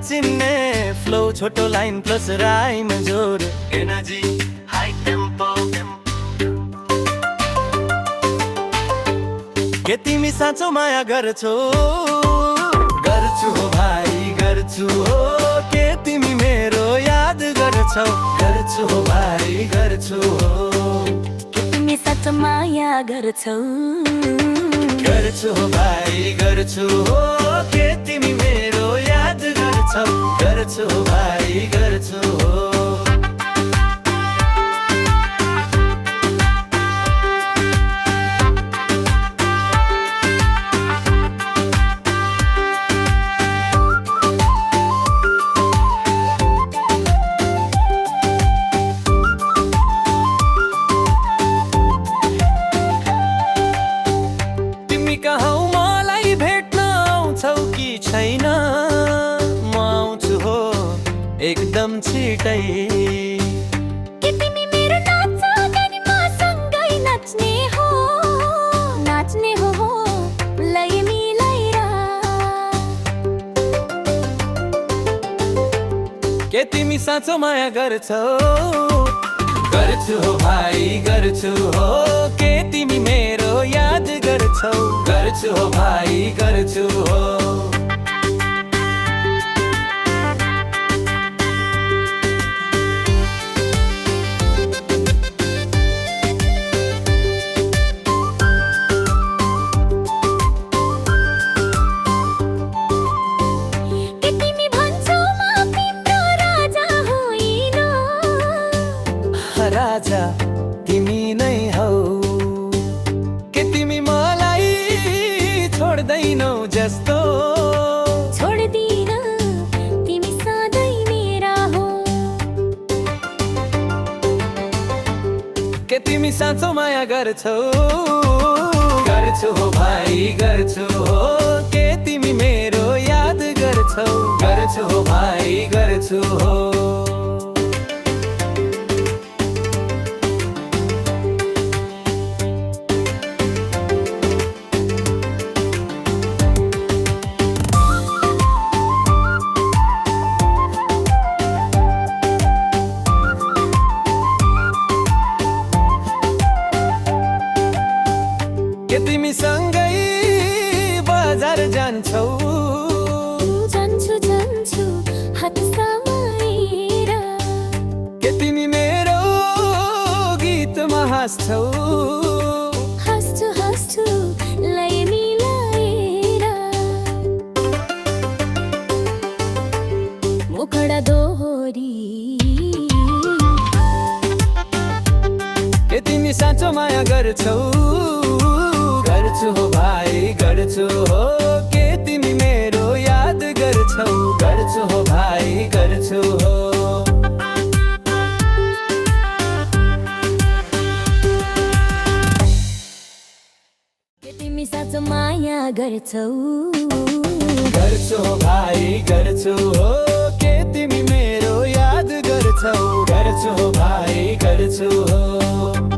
चिन्ने फ्लो छोटो line plus rhyme जोड एनर्जी हाई टेम्पो के तिमी साँचो माया गर्छौ गर्छु हो भाइ गर्छु हो के तिमी मेरो याद गर्छौ गर्छु हो भाइ गर्छु हो के तिमी साँचो माया गर्छौ गर्छु हो भाइ गर्छु हो के तिमी मेरो याद गर्छौ गर्छु हो भाइ गर्छु हो छैन म आउँछु हो एकदम छिटै के तिमी मेरो नाच गानीमा सँगै नाच्ने हो लै मिलाएर के तिमी साँचो माया गर्छौ गर्छु हो भाइ गर्छु हो के तिमी मेरो याद गर्छौ गर्छु हो भाइ गर्छु हो राजा तिमी नै हौ के तिमी मलाई छोड्दैनौ जस्तो छोड्दिन तिमी सधैँ मेरा हो के तिमी साँचो माया गर्छौ गर्छु हो भाइ गर्छु हो के तिमी मेरो याद गर्छौ गर्छु हो भाइ गर्छु हो के तिमी सँगै बजार जान्छौ जान्छु हात समाएर के तिमी मेरो गीतमा हाँस्छौ हाँस्छु लै मिलाएर मुखडा दोहोरी के तिमी साँचो माया गर्छौ गर्छु हो भाइ गर्छु हो के तिमी मेरो याद गर्छौ गर्छु हो भाइ गर्छु हो के तिमी साँचो माया गर्छौ गर्छु हो भाइ गर्छु हो के तिमी मेरो याद गर्छौ गर्छु हो भाइ गर्छु हो